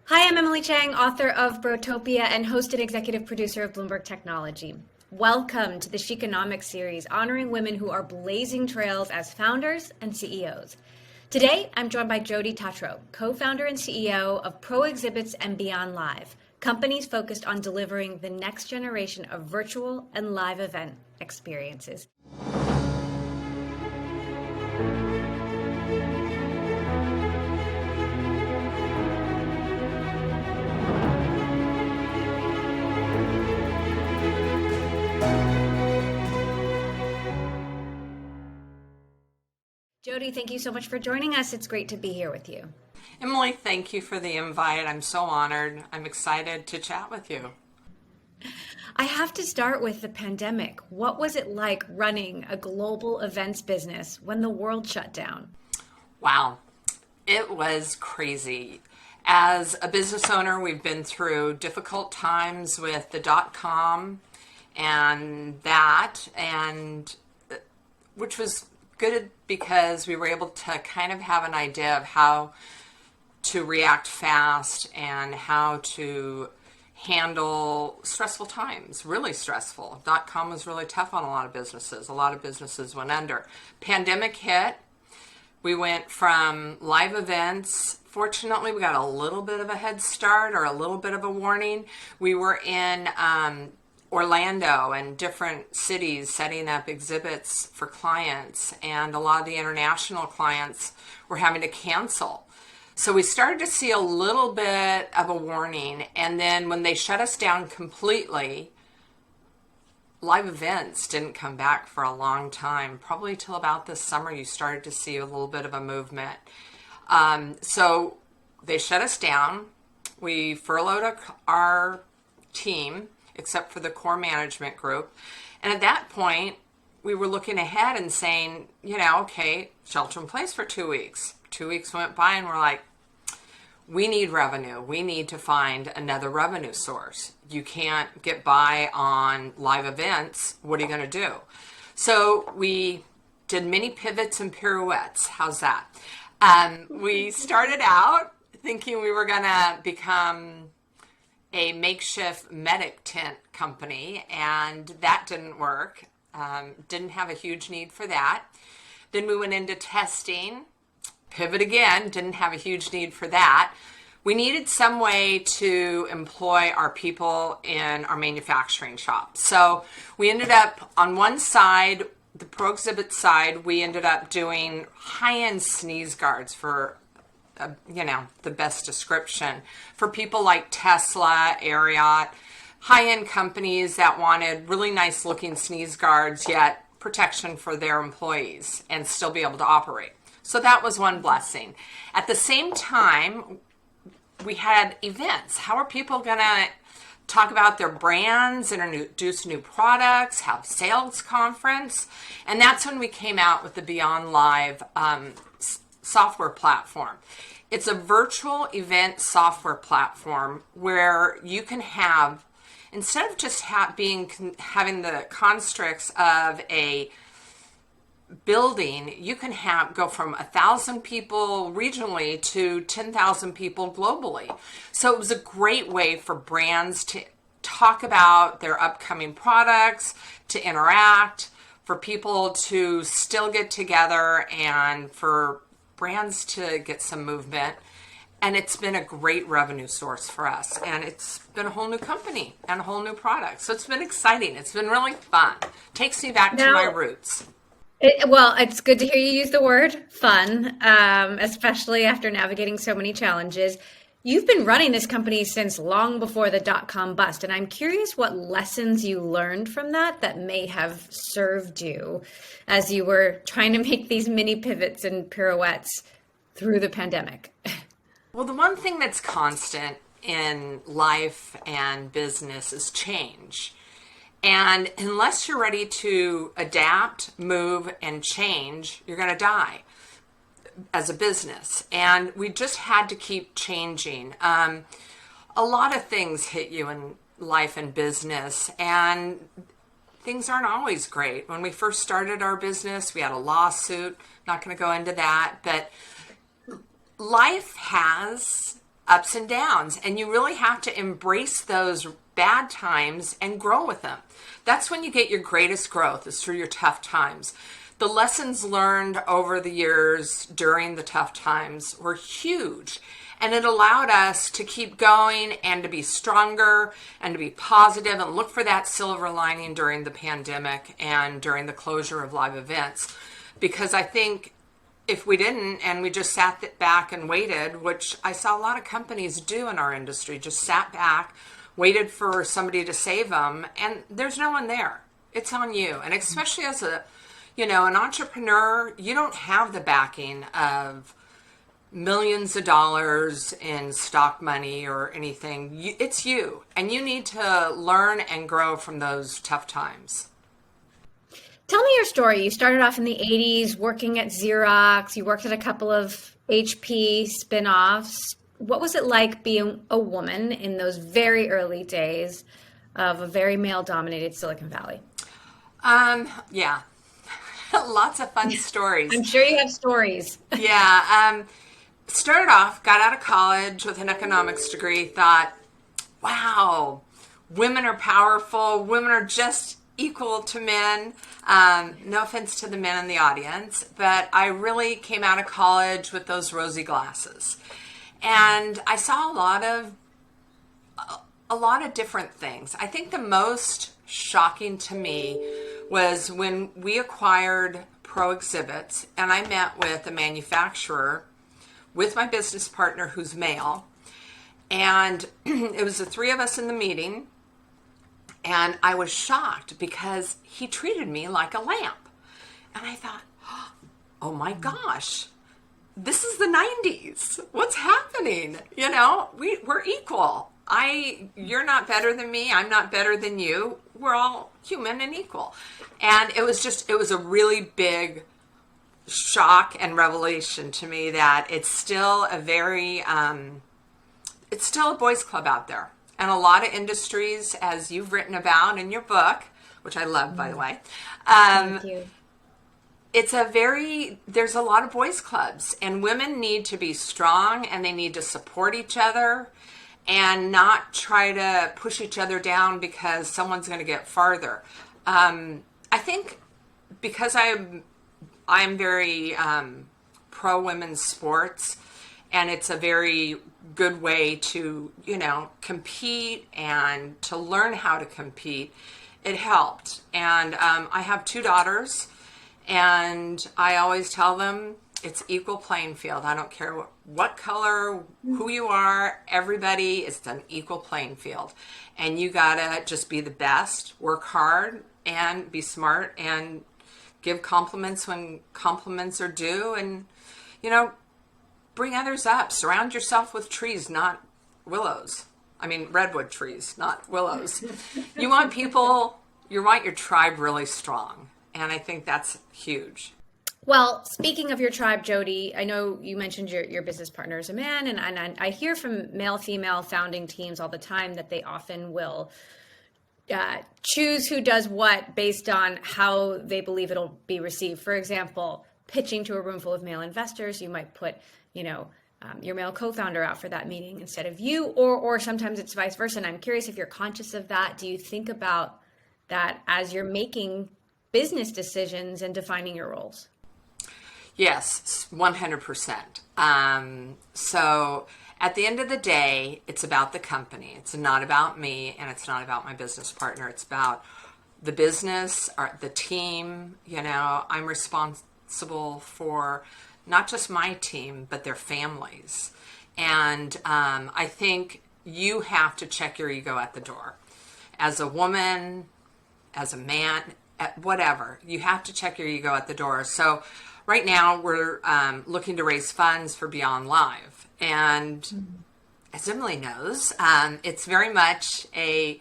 Hi, I'm Emily Chang, author of Brotopia and host and executive producer of Bloomberg Technology. Welcome to the Chiconomics series, honoring women who are blazing trails as founders and CEOs. Today, I'm joined by Jody Tatro, co-founder and CEO of Pro Exhibits and Beyond Live, companies focused on delivering the next generation of virtual and live event experiences. Jody, thank you so much for joining us. It's great to be here with you. Emily, thank you for the invite. I'm so honored. I'm excited to chat with you. I have to start with the pandemic. What was it like running a global events business when the world shut down? Wow, it was crazy. As a business owner, we've been through difficult times with the .com and which was good because we were able to kind of have an idea of how to react fast and how to handle stressful times, really stressful. .com was really tough on a lot of businesses. A lot of businesses went under. Pandemic hit. We went from live events. Fortunately, we got a little bit of a head start or a little bit of a warning. We were in Orlando and different cities setting up exhibits for clients, and a lot of the international clients were having to cancel. So we started to see a little bit of a warning, and then when they shut us down completely, live events didn't come back for a long time. Probably till about this summer you started to see a little bit of a movement. So they shut us down. We furloughed our team, except for the core management group. And at that point, we were looking ahead and saying, okay, shelter in place for 2 weeks. 2 weeks went by and we're like, we need revenue. We need to find another revenue source. You can't get by on live events. What are you going to do? So we did many pivots and pirouettes. How's that? We started out thinking we were going to become a makeshift medic tent company, and that didn't work. Didn't have a huge need for that. Then we went into testing, pivot again, didn't have a huge need for that. We needed some way to employ our people in our manufacturing shop. So we ended up on one side, the Pro Exhibit side, we ended up doing high-end sneeze guards for the best description for people like Tesla, Ariat, high-end companies that wanted really nice looking sneeze guards, yet protection for their employees and still be able to operate. So that was one blessing. At the same time, we had events. How are people going to talk about their brands, introduce new products, have sales conference? And that's when we came out with the Beyond Live software platform. It's a virtual event software platform where you can have, instead of just having the constructs of a building, you can go from 1,000 people regionally to 10,000 people globally. So it was a great way for brands to talk about their upcoming products, to interact, for people to still get together, and for brands to get some movement. And it's been a great revenue source for us. And it's been a whole new company and a whole new product. So it's been exciting. It's been really fun. Takes me back to my roots. It's good to hear you use the word fun, especially after navigating so many challenges. You've been running this company since long before the .com bust, and I'm curious what lessons you learned from that may have served you as you were trying to make these mini pivots and pirouettes through the pandemic. Well, the one thing that's constant in life and business is change. And unless you're ready to adapt, move, and change, you're going to die as a business. And we just had to keep changing. A lot of things hit you in life and business, and things aren't always great. When we first started our business, we had a lawsuit. Not going to go into that, but life has ups and downs, and you really have to embrace those bad times and grow with them. That's when you get your greatest growth, is through your tough times. The lessons learned over the years during the tough times were huge, and it allowed us to keep going and to be stronger and to be positive and look for that silver lining during the pandemic and during the closure of live events. Because I think if we didn't, and we just sat back and waited, which I saw a lot of companies do in our industry, just sat back, waited for somebody to save them, and there's no one there. It's on you. And especially as an entrepreneur, you don't have the backing of millions of dollars in stock money or anything. It's you, and you need to learn and grow from those tough times. Tell me your story. You started off in the 80s working at Xerox. You worked at a couple of HP spin-offs. What was it like being a woman in those very early days of a very male-dominated Silicon Valley? Yeah, lots of fun stories. I'm sure you have stories. Yeah, started off, got out of college with an economics degree, thought, wow, women are powerful, women are just equal to men. No offense to the men in the audience, but I really came out of college with those rosy glasses. And I saw a lot of different things. I think the most shocking to me was when we acquired Pro Exhibits, and I met with a manufacturer with my business partner who's male, and it was the three of us in the meeting, and I was shocked because he treated me like a lamp. And I thought, oh my gosh, this is the 90s. What's happening? We're equal. You're not better than me. I'm not better than you. We're all human and equal. And it was a really big shock and revelation to me that it's still a boys club out there. And a lot of industries, as you've written about in your book, which I love, by the way. Thank you. There's a lot of boys clubs, and women need to be strong, and they need to support each other and not try to push each other down because someone's going to get farther. I think because I'm very pro women's sports, and it's a very good way to, compete and to learn how to compete. It helped. And I have two daughters, and I always tell them it's equal playing field. I don't care what color, who you are, everybody is an equal playing field. And you gotta just be the best, work hard, and be smart, and give compliments when compliments are due, and, bring others up. Surround yourself with trees, not willows. I mean, redwood trees, not willows. You want your tribe really strong. And I think that's huge. Well, speaking of your tribe, Jody, I know you mentioned your business partner is a man, and I hear from male-female founding teams all the time that they often will choose who does what based on how they believe it'll be received. For example, pitching to a room full of male investors, you might put your male co-founder out for that meeting instead of you, or sometimes it's vice versa. And I'm curious if you're conscious of that. Do you think about that as you're making business decisions and defining your roles? Yes, 100%. So at the end of the day, it's about the company. It's not about me, and it's not about my business partner. It's about the business, or the team. I'm responsible for not just my team, but their families. And I think you have to check your ego at the door. As a woman, as a man, whatever, you have to check your ego at the door. So right now we're looking to raise funds for Beyond Live. And as Emily knows, it's very much a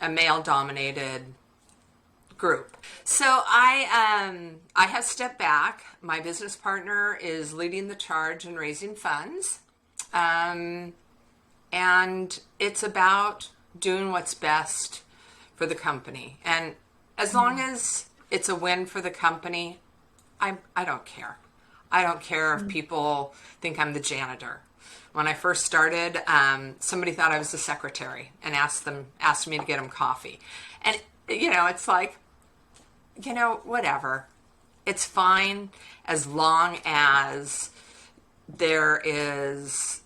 male-dominated group. So I have stepped back. My business partner is leading the charge in raising funds. And it's about doing what's best for the company. And as long as it's a win for the company, I don't care. I don't care if people think I'm the janitor. When I first started, somebody thought I was the secretary and asked me to get them coffee. And, it's like, whatever. It's fine as long as there is,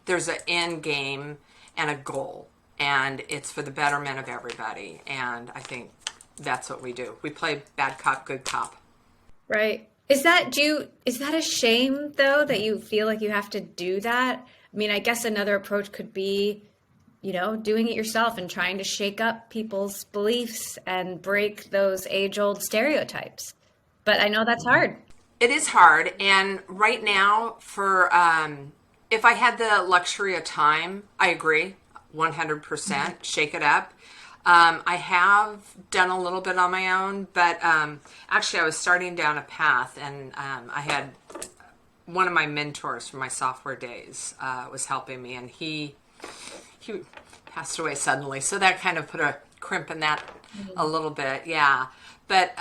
there's an end game and a goal, and it's for the betterment of everybody. And I think that's what we do. We play bad cop, good cop. Right. Is that a shame though that you feel like you have to do that? I mean, I guess another approach could be, doing it yourself and trying to shake up people's beliefs and break those age-old stereotypes. But I know that's hard. It is hard, and right now, if I had the luxury of time, I agree, 100%, shake it up. I have done a little bit on my own, but actually I was starting down a path, and I had one of my mentors from my software days was helping me, and he passed away suddenly, so that kind of put a crimp in that a little bit, yeah. But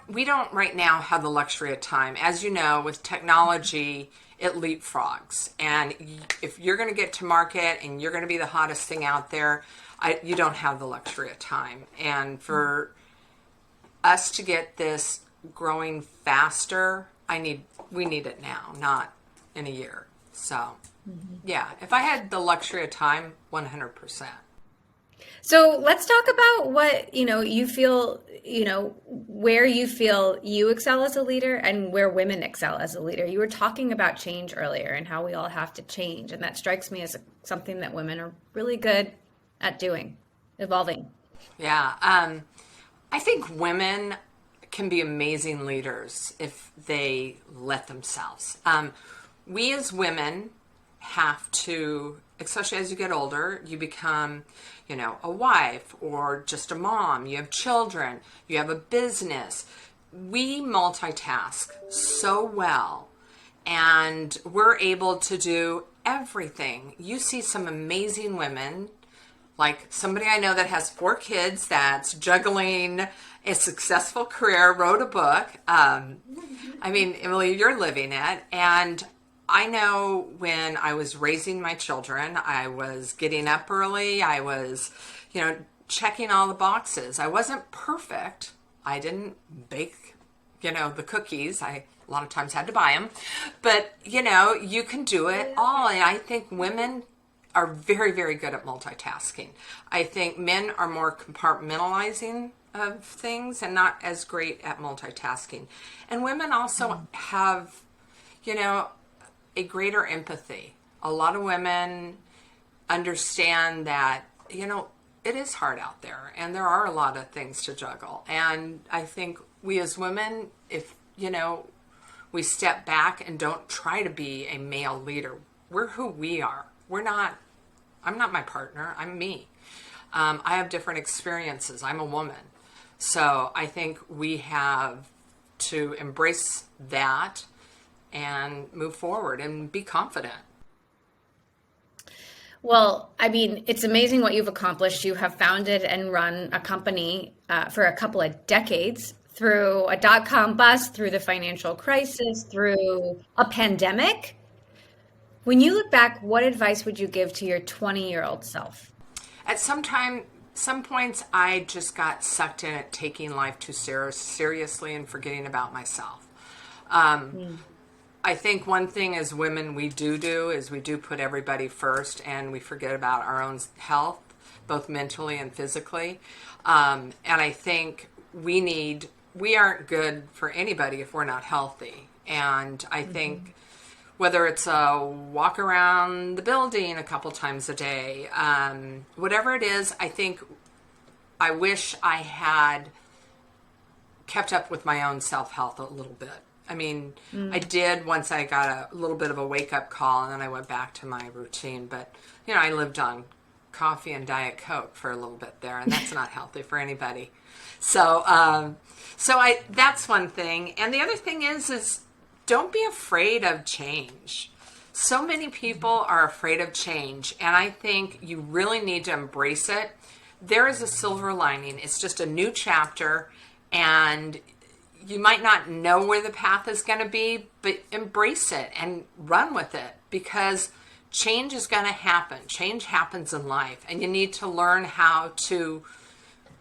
we don't right now have the luxury of time. As you know, with technology, it leapfrogs. And if you're going to get to market and you're going to be the hottest thing out there, you don't have the luxury of time. And for us to get this growing faster, we need it now, not in a year. So, yeah, if I had the luxury of time, 100%. So let's talk about what, you feel, where you feel you excel as a leader and where women excel as a leader. You were talking about change earlier and how we all have to change. And that strikes me as something that women are really good at doing, evolving. Yeah. I think women can be amazing leaders if they let themselves. We as women have to, especially as you get older, you become, a wife or just a mom, you have children, you have a business. We multitask so well, and we're able to do everything. You see some amazing women, like somebody I know that has 4 kids that's juggling a successful career, wrote a book. Emily, you're living it. And I know when I was raising my children, I was getting up early. I was, checking all the boxes. I wasn't perfect. I didn't bake, the cookies. I a lot of times had to buy them. But, you can do it all. And I think women are very, very good at multitasking. I think men are more compartmentalizing of things and not as great at multitasking. And women also have, a greater empathy. A lot of women understand that, it is hard out there and there are a lot of things to juggle. And I think we as women, if, we step back and don't try to be a male leader, we're who we are. I'm not my partner, I'm me. I have different experiences. I'm a woman. So I think we have to embrace that and move forward and be confident. Well, it's amazing what you've accomplished. You have founded and run a company for a couple of decades, through a dot-com bust, through the financial crisis, through a pandemic. When you look back, what advice would you give to your 20-year-old self? At some points, I just got sucked in at taking life too seriously and forgetting about myself. I think one thing as women we do is we do put everybody first, and we forget about our own health, both mentally and physically. And I think we aren't good for anybody if we're not healthy. And I think whether it's a walk around the building a couple times a day, whatever it is, I wish I had kept up with my own self-health a little bit. I did once I got a little bit of a wake-up call, and then I went back to my routine. But, I lived on coffee and Diet Coke for a little bit there, and that's not healthy for anybody. So that's one thing. And the other thing is don't be afraid of change. So many people are afraid of change, and I think you really need to embrace it. There is a silver lining. It's just a new chapter, and you might not know where the path is going to be, but embrace it and run with it, because change is going to happen. Change happens in life, and you need to learn how to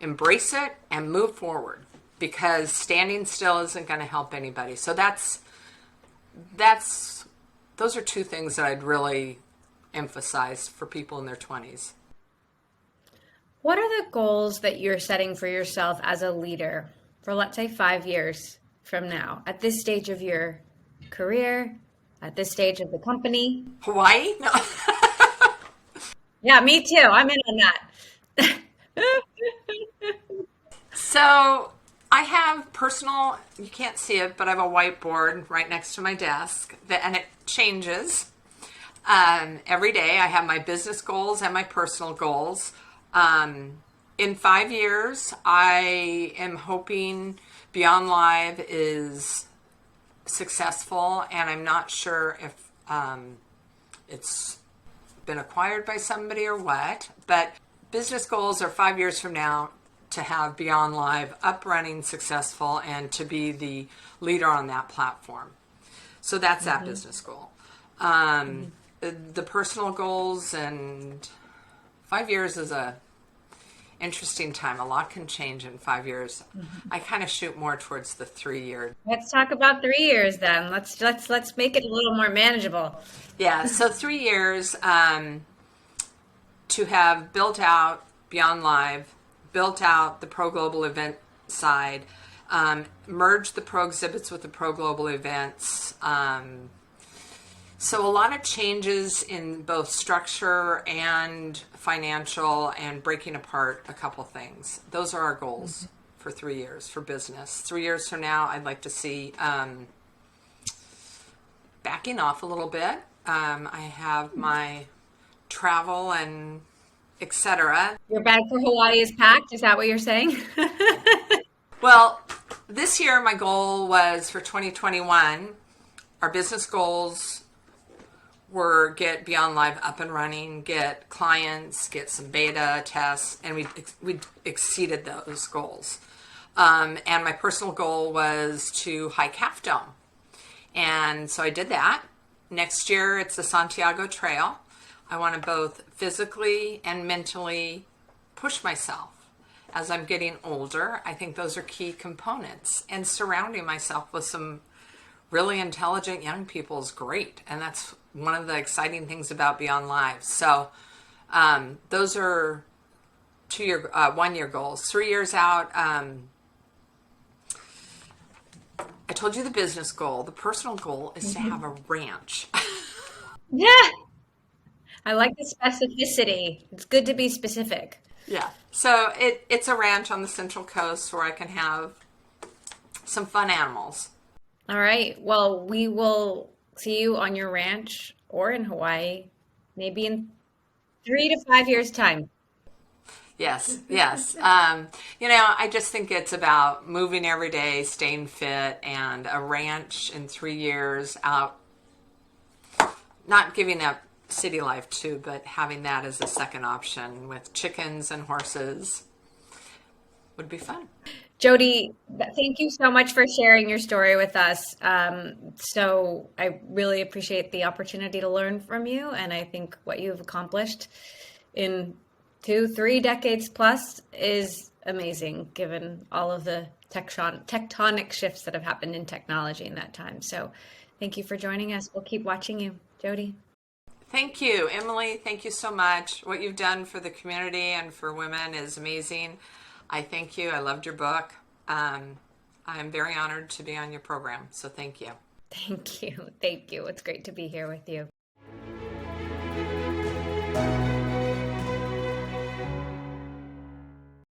embrace it and move forward, because standing still isn't going to help anybody. So those are two things that I'd really emphasize for people in their 20s. What are the goals that you're setting for yourself as a leader for, let's say, 5 years from now, at this stage of your career, at this stage of the company? Hawaii? No. Yeah, me too. I'm in on that. So I have personal, you can't see it, but I have a whiteboard right next to my desk and it changes every day. I have my business goals and my personal goals. In 5 years, I am hoping Beyond Live is successful, and I'm not sure if it's been acquired by somebody or what, but business goals are 5 years from now to have Beyond Live up, running, successful, and to be the leader on that platform. So that's that business goal. The personal goals, and 5 years is a interesting time. A lot can change in 5 years. I kind of shoot more towards the 3 year. Let's talk about 3 years then. Let's make it a little more manageable. Yeah, so 3 years to have built out Beyond Live, built out the Pro Global event side, merged the Pro exhibits with the Pro Global events. So a lot of changes in both structure and financial, and breaking apart a couple things. Those are our goals for 3 years for business. 3 years from now, I'd like to see backing off a little bit. I have my travel and etc. Your bag for Hawaii is packed. Is that what you're saying? Well, this year my goal was for 2021, our business goals were get Beyond Live up and running, get clients, get some beta tests, and we exceeded those goals. And my personal goal was to hike Half Dome. And so I did that. Next year, it's the Santiago Trail. I want to both physically and mentally push myself as I'm getting older. I think those are key components. And surrounding myself with some really intelligent young people is great. And that's one of the exciting things about Beyond Live. So those are 1 year goals. 3 years out, I told you the business goal. The personal goal is to have a ranch. Yeah. I like the specificity. It's good to be specific. Yeah. So it's a ranch on the Central Coast where I can have some fun animals. All right. Well, we will see you on your ranch or in Hawaii, maybe in 3 to 5 years' time. Yes, yes. I just think it's about moving every day, staying fit, and a ranch in 3 years out, not giving up city life too, but having that as a second option with chickens and horses would be fun. Jody, thank you so much for sharing your story with us. So I really appreciate the opportunity to learn from you, and I think what you've accomplished in 2-3 decades plus is amazing, given all of the tectonic shifts that have happened in technology in that time. So thank you for joining us. We'll keep watching you, Jody. Thank you, Emily. Thank you so much. What you've done for the community and for women is amazing. I thank you. I loved your book. I'm very honored to be on your program. So thank you. Thank you. Thank you. It's great to be here with you.